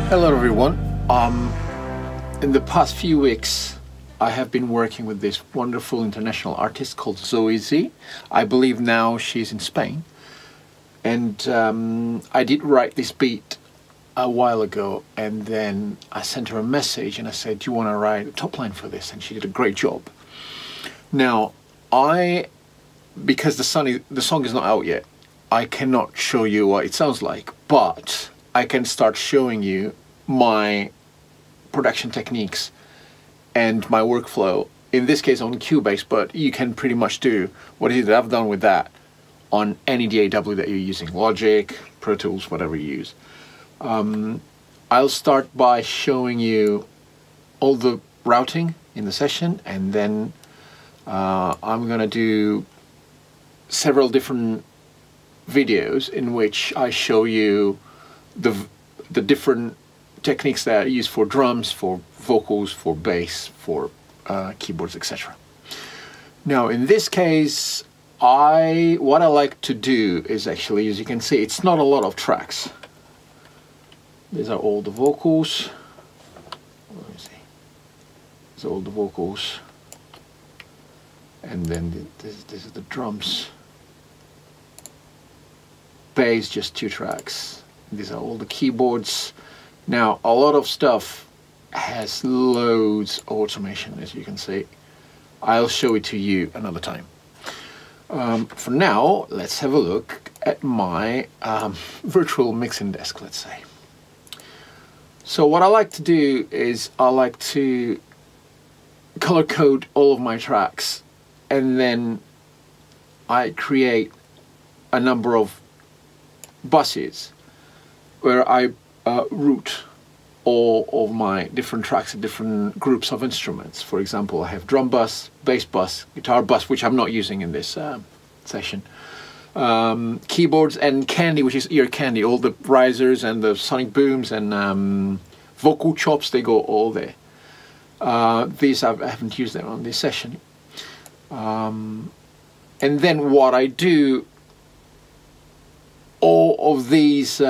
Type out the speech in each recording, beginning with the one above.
Hello everyone. In the past few weeks I have been working with this wonderful international artist called Zöe Z. I believe now she's in Spain, and I did write this beat a while ago, and then I sent her a message and I said, do you want to write a top line for this? And she did a great job. Now because the song is not out yet, I cannot show you what it sounds like, but I can start showing you my production techniques and my workflow, in this case on Cubase, but you can pretty much do what it is that I've done with that on any DAW that you're using, Logic, Pro Tools, whatever you use. I'll start by showing you all the routing in the session, and then I'm gonna do several different videos in which I show you the different techniques that I use for drums, for vocals, for bass, for keyboards, etc. Now in this case, what I like to do is actually, as you can see, it's not a lot of tracks. These are all the vocals. Let me see. These are all the vocals, and then this is the drums. Bass, just 2 tracks. These are all the keyboards. Now, a lot of stuff has loads of automation, as you can see. I'll show it to you another time. For now, let's have a look at my virtual mixing desk, let's say. So what I like to do is I like to color code all of my tracks, and then I create a number of buses where I route all of my different tracks and different groups of instruments. For example, I have drum bus, bass bus, guitar bus, which I'm not using in this session, keyboards, and candy, which is ear candy, all the risers and the sonic booms and vocal chops, they go all there. These I haven't used them on this session. And then what I do, all of these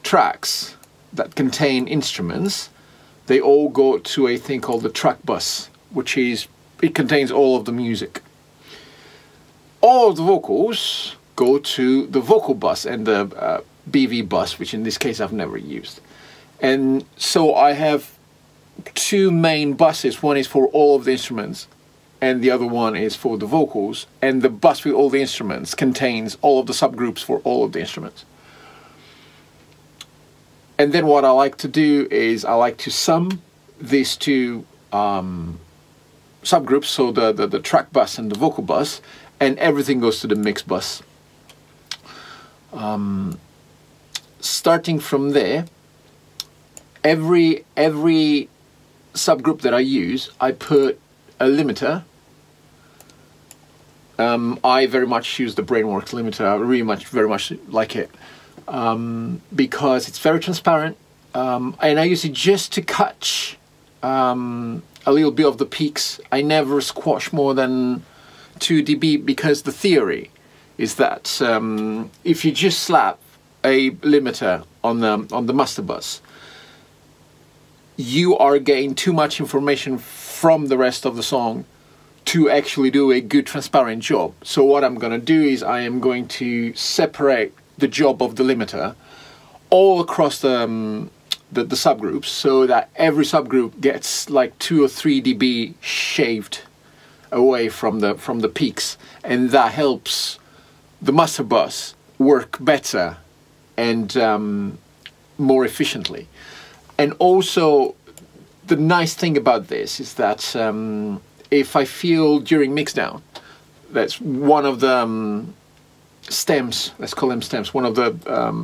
tracks that contain instruments, they all go to a thing called the track bus, which is, it contains all of the music. All of the vocals go to the vocal bus and the BV bus, which in this case I've never used. And so I have 2 main buses. One is for all of the instruments, and the other one is for the vocals, and the bus with all the instruments contains all of the subgroups for all of the instruments. And then what I like to do is I like to sum these 2 subgroups, so the track bus and the vocal bus, and everything goes to the mix bus. Starting from there, every subgroup that I use, I put a limiter. I very much use the Brainworks limiter. I really very much like it. Because it's very transparent, and I use it just to catch a little bit of the peaks. I never squash more than 2 dB, because the theory is that if you just slap a limiter on the master bus, you are getting too much information from the rest of the song to actually do a good transparent job. So what I'm going to do is I am going to separate the job of the limiter all across the subgroups, so that every subgroup gets like 2 or 3 dB shaved away from the peaks, and that helps the master bus work better and more efficiently. And also, the nice thing about this is that if I feel during mixdown that's one of the stems, let's call them stems, one of the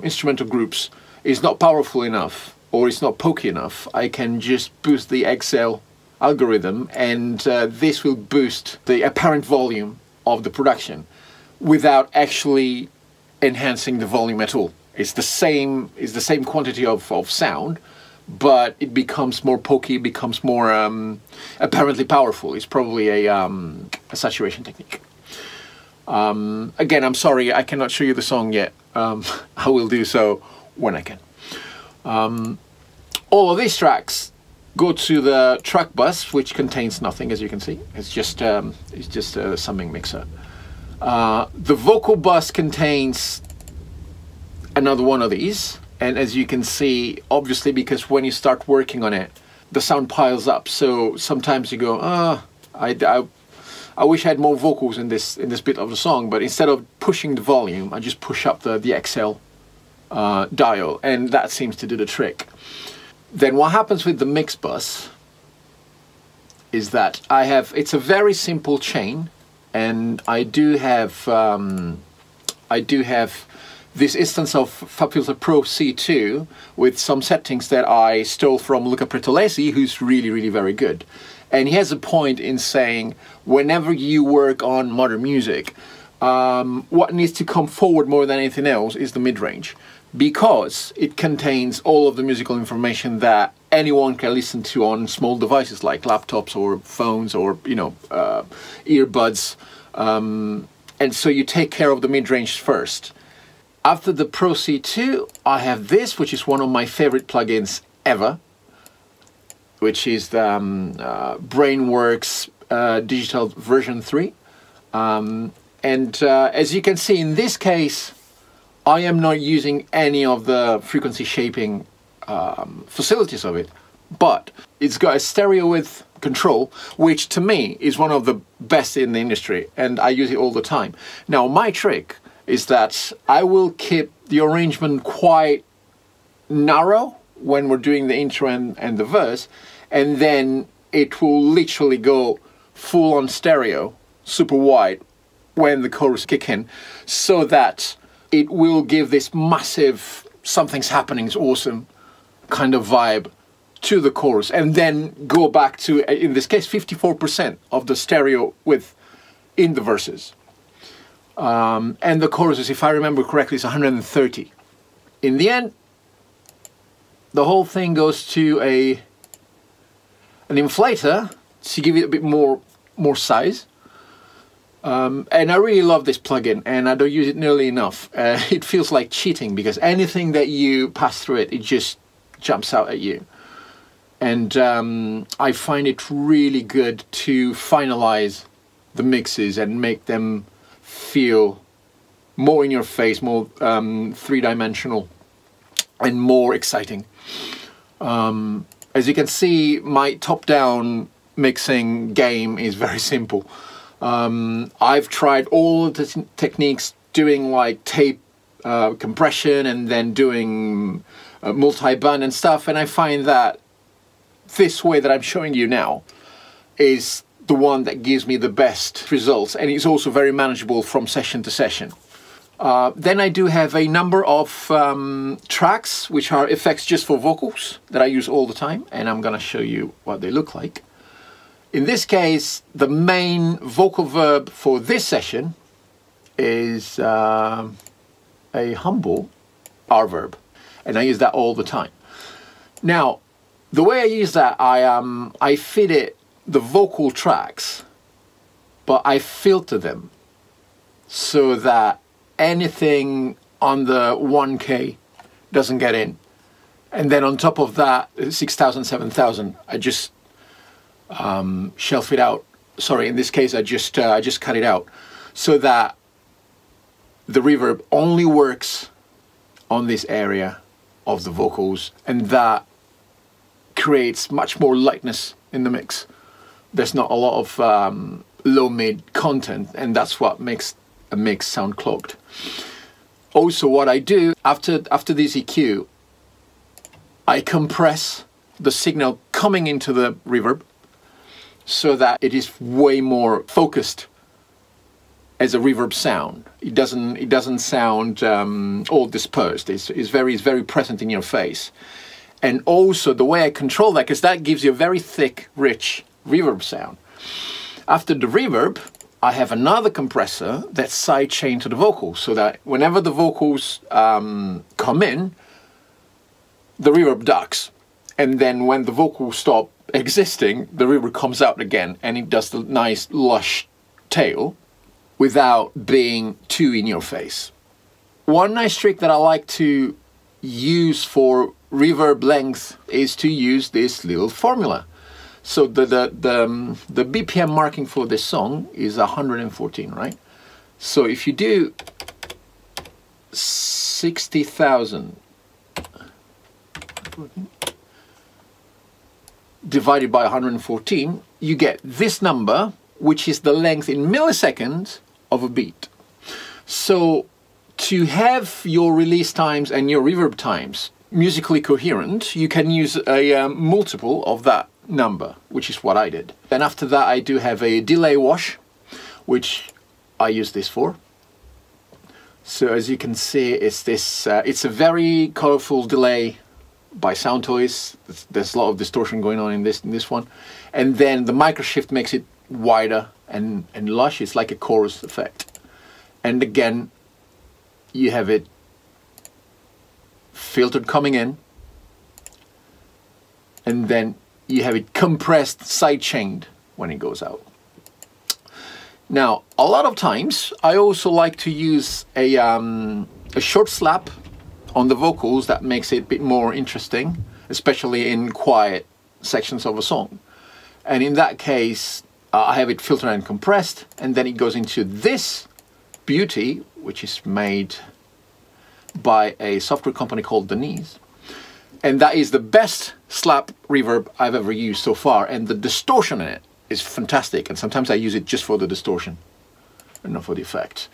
instrumental groups is not powerful enough or it's not pokey enough, I can just boost the XL algorithm, and this will boost the apparent volume of the production without actually enhancing the volume at all. It's the same quantity of sound, but it becomes more pokey, it becomes more apparently powerful. It's probably a saturation technique. Again, I'm sorry, I cannot show you the song yet. I will do so when I can. All of these tracks go to the track bus, which contains nothing, as you can see. It's just a summing mixer. The vocal bus contains another one of these, and as you can see, obviously, because when you start working on it, the sound piles up. So sometimes you go, I wish I had more vocals in this bit of the song, but instead of pushing the volume, I just push up the XL dial, and that seems to do the trick. Then what happens with the Mixbus is that it's a very simple chain, and I do have this instance of FabFilter Pro C2 with some settings that I stole from Luca Pretolesi, who's really very good. And he has a point in saying, whenever you work on modern music, what needs to come forward more than anything else is the mid-range, because it contains all of the musical information that anyone can listen to on small devices like laptops or phones or earbuds, and so you take care of the mid-range first. After the Pro C2, I have this, which is one of my favorite plugins ever, which is the Brainworks Digital version 3. As you can see, in this case, I am not using any of the frequency shaping facilities of it, but it's got a stereo width control, which to me is one of the best in the industry, and I use it all the time. Now, my trick is that I will keep the arrangement quite narrow when we're doing the intro and the verse, and then it will literally go full on stereo, super wide, when the chorus kick in, so that it will give this massive something's happening, it's awesome kind of vibe to the chorus, and then go back to, in this case, 54% of the stereo width in the verses. And the choruses, if I remember correctly, is 130. In the end, the whole thing goes to an inflator to give it a bit more size. And I really love this plugin, and I don't use it nearly enough. It feels like cheating, because anything that you pass through it, it just jumps out at you. And I find it really good to finalize the mixes and make them feel more in your face, more three-dimensional and more exciting. As you can see, my top-down mixing game is very simple. I've tried all the techniques, doing like tape compression and then doing multi-band and stuff, and I find that this way that I'm showing you now is the one that gives me the best results, and it's also very manageable from session to session. Then I do have a number of tracks which are effects just for vocals that I use all the time, and I'm gonna show you what they look like. In this case, the main vocal verb for this session is a humble R verb, and I use that all the time. Now, the way I use that, I feed it the vocal tracks, but I filter them so that anything on the 1K doesn't get in. And then on top of that, 6,000, 7,000, I just shelf it out. Sorry, in this case, I just cut it out so that the reverb only works on this area of the vocals, and that creates much more lightness in the mix. There's not a lot of low-mid content, and that's what makes a mix sound clogged. Also, what I do after this EQ, I compress the signal coming into the reverb so that it is way more focused as a reverb sound. It doesn't sound all dispersed. It's very present in your face. And also the way I control that, because that gives you a very thick, rich reverb sound. After the reverb, I have another compressor that's side-chained to the vocals, so that whenever the vocals come in, the reverb ducks. and then when the vocals stop existing, the reverb comes out again, and it does the nice lush tail without being too in your face. One nice trick that I like to use for reverb length is to use this little formula. So the BPM marking for this song is 114, right? So if you do 60,000 divided by 114, you get this number, which is the length in milliseconds of a beat. So to have your release times and your reverb times musically coherent, you can use a multiple of that number, which is what I did. And after that, I do have a delay wash, which I use this for. So as you can see, it's this. It's a very colorful delay by Sound Toys. There's a lot of distortion going on in this one, and then the micro shift makes it wider and lush. It's like a chorus effect. And again, you have it filtered coming in, and then you have it compressed side-chained when it goes out. Now, a lot of times I also like to use a short slap on the vocals that makes it a bit more interesting, especially in quiet sections of a song. And in that case, I have it filtered and compressed, and then it goes into this beauty, which is made by a software company called Denise. And that is the best slap reverb I've ever used so far, and the distortion in it is fantastic, and sometimes I use it just for the distortion and not for the effect.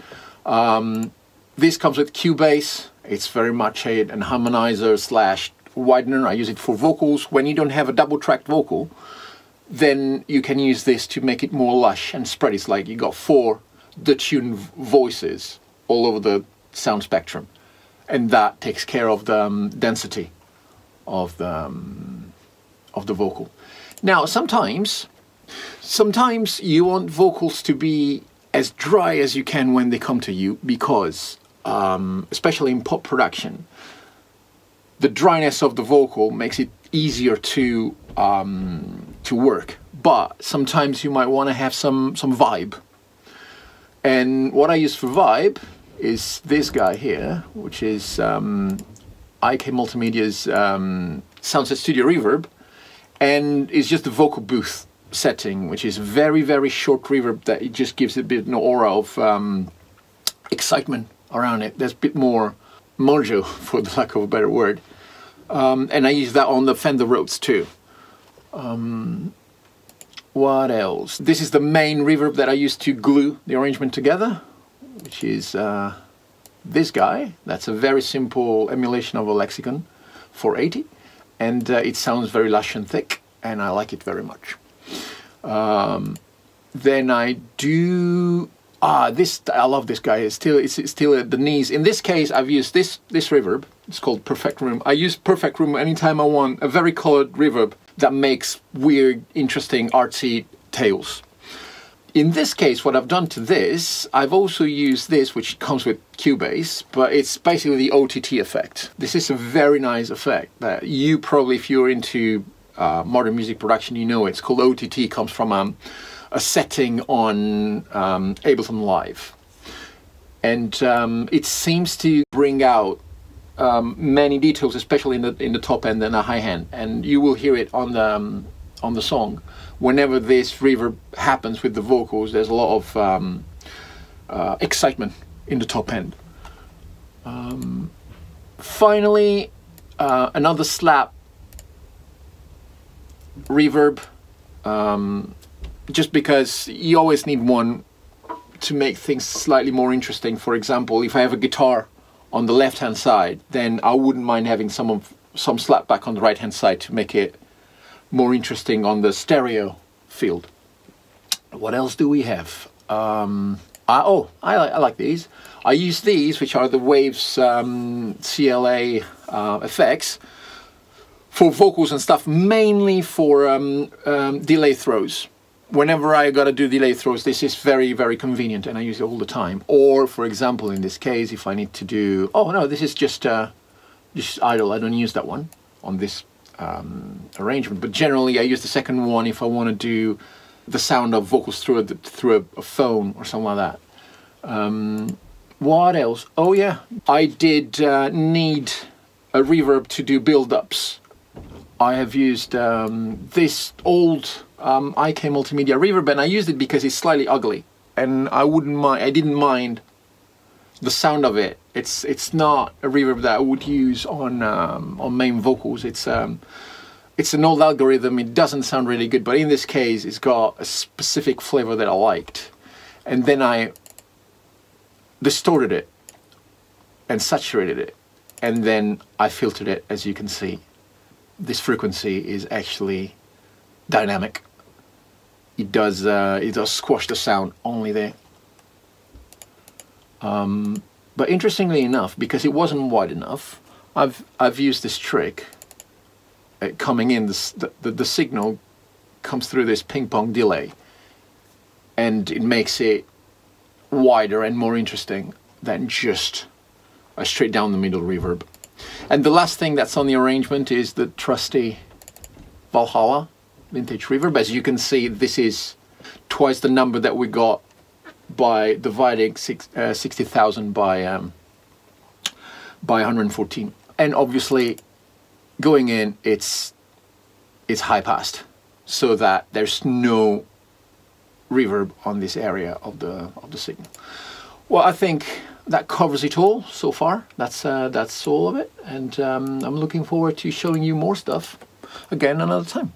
This comes with Cubase. It's very much an harmonizer slash widener. I use it for vocals. When you don't have a double-tracked vocal, then you can use this to make it more lush and spread. It's like you got 4 detuned voices all over the sound spectrum, and that takes care of the density of the vocal. Now, sometimes you want vocals to be as dry as you can when they come to you, because especially in pop production, the dryness of the vocal makes it easier to work. But sometimes you might want to have some vibe, and what I use for vibe is this guy here, which is IK Multimedia's Soundset Studio Reverb, and it's just the vocal booth setting, which is very, very short reverb that it just gives a bit an aura of excitement around it. There's a bit more mojo, for the lack of a better word. And I use that on the Fender Rhodes too. What else? This is the main reverb that I use to glue the arrangement together, which is this guy. That's a very simple emulation of a Lexicon 480, and it sounds very lush and thick, and I like it very much. Then I do this. I love this guy. It's still at the knees. In this case, I've used this reverb. It's called Perfect Room. I use Perfect Room anytime I want a very colored reverb that makes weird, interesting, artsy tails. In this case, what I've done to this, I've also used this, which comes with Cubase, but it's basically the OTT effect. This is a very nice effect that you probably, if you're into modern music production, you know it's called OTT. It comes from a setting on Ableton Live, and it seems to bring out many details, especially in the top end and the high end, and you will hear it on the song. Whenever this reverb happens with the vocals, there's a lot of excitement in the top end. Finally, another slap reverb, just because you always need one to make things slightly more interesting. For example, if I have a guitar on the left hand side, then I wouldn't mind having some slap back on the right hand side to make it more interesting on the stereo field. What else do we have? I like these. I use these, which are the Waves CLA FX, for vocals and stuff, mainly for delay throws. Whenever I gotta do delay throws, this is very, very convenient, and I use it all the time. Or, for example, in this case, if I need to do, oh no, this is just idle. I don't use that one on this arrangement. But generally I use the second one if I want to do the sound of vocals through a phone or something like that. What else? Oh yeah, I did need a reverb to do build-ups. I have used this old IK Multimedia reverb, and I used it because it's slightly ugly, and I didn't mind the sound of it. It's not a reverb that I would use on main vocals. It's an old algorithm. It doesn't sound really good, but in this case it's got a specific flavor that I liked, and then I distorted it and saturated it, and then I filtered it. As you can see, this frequency is actually dynamic. It does squash the sound only there. But interestingly enough, because it wasn't wide enough, I've used this trick. Coming in, the signal comes through this ping pong delay, and it makes it wider and more interesting than just a straight down the middle reverb. And the last thing that's on the arrangement is the trusty Valhalla vintage reverb. As you can see, this is twice the number that we got by dividing 60,000 by 114, and obviously going in it's high passed, so that there's no reverb on this area of the signal. Well, I think that covers it all so far. That's all of it, and I'm looking forward to showing you more stuff again another time.